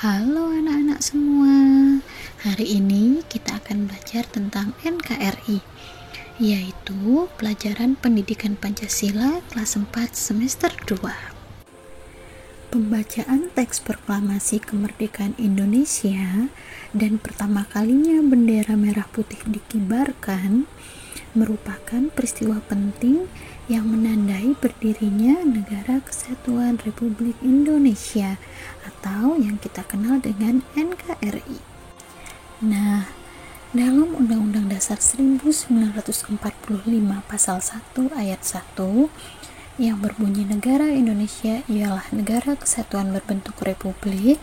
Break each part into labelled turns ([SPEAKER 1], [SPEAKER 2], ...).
[SPEAKER 1] Halo anak-anak semua. Hari ini kita akan belajar tentang NKRI, yaitu pelajaran pendidikan Pancasila kelas 4 semester 2. Pembacaan teks proklamasi kemerdekaan Indonesia dan pertama kalinya bendera merah putih dikibarkan merupakan peristiwa penting yang menandai berdirinya Negara Kesatuan Republik Indonesia atau yang kita kenal dengan NKRI. Nah, dalam Undang-Undang Dasar 1945 Pasal 1 Ayat 1 yang berbunyi negara Indonesia ialah negara kesatuan berbentuk republik,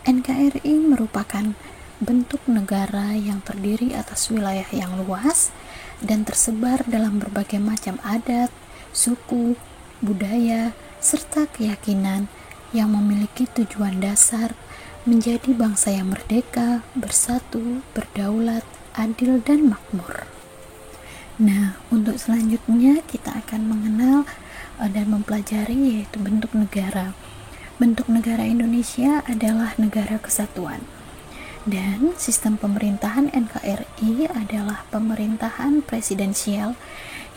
[SPEAKER 1] NKRI merupakan bentuk negara yang terdiri atas wilayah yang luas dan tersebar dalam berbagai macam adat, suku, budaya, serta keyakinan yang memiliki tujuan dasar menjadi bangsa yang merdeka, bersatu, berdaulat, adil, dan makmur. Nah, untuk selanjutnya kita akan mengenal dan mempelajari yaitu bentuk negara. Bentuk negara Indonesia adalah negara kesatuan. Dan sistem pemerintahan NKRI adalah pemerintahan presidensial,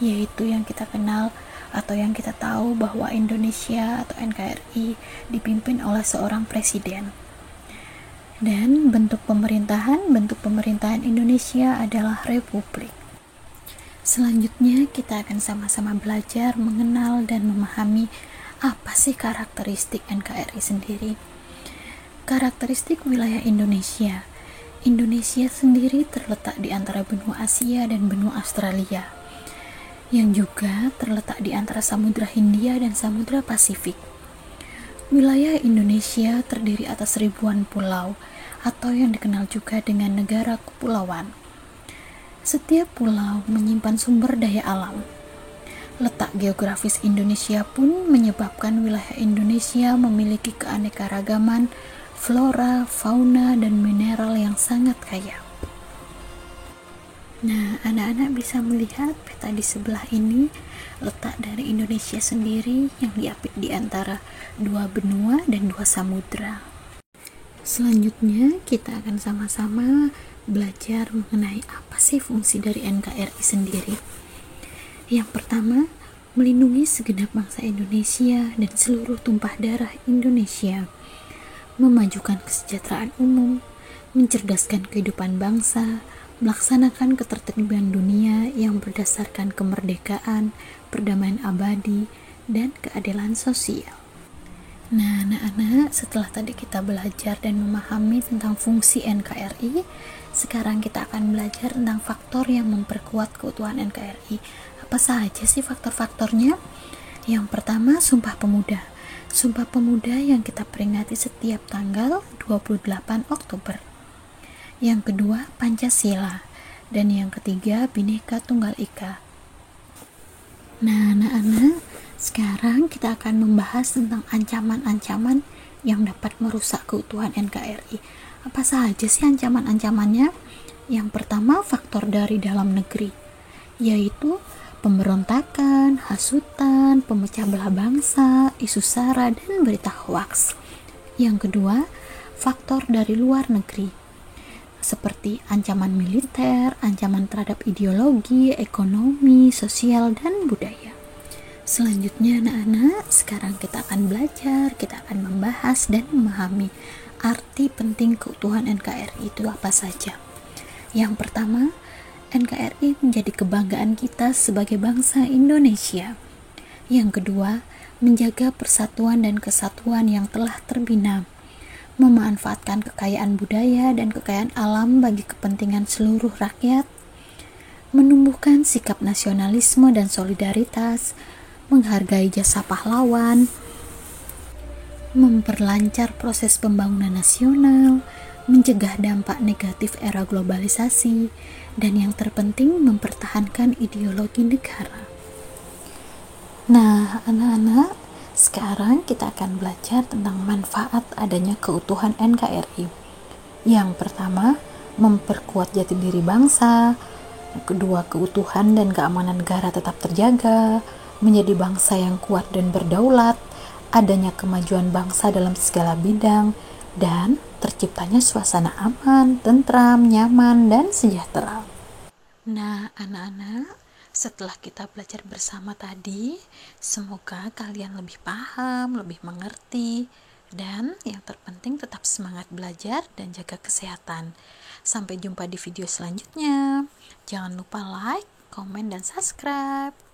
[SPEAKER 1] yaitu yang kita kenal atau yang kita tahu bahwa Indonesia atau NKRI dipimpin oleh seorang presiden. Dan bentuk pemerintahan Indonesia adalah republik. Selanjutnya kita akan sama-sama belajar mengenal dan memahami apa sih karakteristik NKRI sendiri. Karakteristik wilayah Indonesia. Indonesia sendiri terletak di antara benua Asia dan benua Australia, yang juga terletak di antara Samudra Hindia dan Samudra Pasifik. Wilayah Indonesia terdiri atas ribuan pulau, atau yang dikenal juga dengan negara kepulauan. Setiap pulau menyimpan sumber daya alam. Letak geografis Indonesia pun menyebabkan wilayah Indonesia memiliki keanekaragaman flora, fauna, dan mineral yang sangat kaya. Nah, anak-anak bisa melihat peta di sebelah ini letak dari Indonesia sendiri yang diapit di antara dua benua dan dua samudra. Selanjutnya, kita akan sama-sama belajar mengenai apa sih fungsi dari NKRI sendiri. Yang pertama, melindungi segenap bangsa Indonesia dan seluruh tumpah darah Indonesia, memajukan kesejahteraan umum, mencerdaskan kehidupan bangsa, melaksanakan ketertiban dunia yang berdasarkan kemerdekaan, perdamaian abadi, dan keadilan sosial. Nah, anak-anak, setelah tadi kita belajar dan memahami tentang fungsi NKRI, sekarang kita akan belajar tentang faktor yang memperkuat keutuhan NKRI. Apa saja sih faktor-faktornya? Yang pertama, Sumpah Pemuda. Sumpah Pemuda yang kita peringati setiap tanggal 28 Oktober. Yang kedua, Pancasila. Dan yang ketiga, Bhinneka Tunggal Ika. Nah, anak-anak, sekarang kita akan membahas tentang ancaman-ancaman yang dapat merusak keutuhan NKRI. Apa saja sih ancaman-ancamannya? Yang pertama, faktor dari dalam negeri, yaitu pemberontakan, hasutan, pemecah belah bangsa, isu sara, dan berita hoaks. Yang kedua, faktor dari luar negeri, seperti ancaman militer, ancaman terhadap ideologi, ekonomi, sosial, dan budaya. Selanjutnya, anak-anak, sekarang kita akan belajar, kita akan membahas dan memahami arti penting keutuhan NKRI itu apa saja. Yang pertama, NKRI menjadi kebanggaan kita sebagai bangsa Indonesia. Yang kedua, menjaga persatuan dan kesatuan yang telah terbina, memanfaatkan kekayaan budaya dan kekayaan alam bagi kepentingan seluruh rakyat, menumbuhkan sikap nasionalisme dan solidaritas, menghargai jasa pahlawan, memperlancar proses pembangunan nasional, mencegah dampak negatif era globalisasi, dan yang terpenting mempertahankan ideologi negara. Nah, anak-anak, sekarang kita akan belajar tentang manfaat adanya keutuhan NKRI. Yang pertama, memperkuat jati diri bangsa. Kedua, keutuhan dan keamanan negara tetap terjaga, menjadi bangsa yang kuat dan berdaulat, adanya kemajuan bangsa dalam segala bidang, dan terciptanya suasana aman, tentram, nyaman, dan sejahtera. Nah, anak-anak, setelah kita belajar bersama tadi, semoga kalian lebih paham, lebih mengerti, dan yang terpenting tetap semangat belajar dan jaga kesehatan. Sampai jumpa di video selanjutnya. Jangan lupa like, komen, dan subscribe.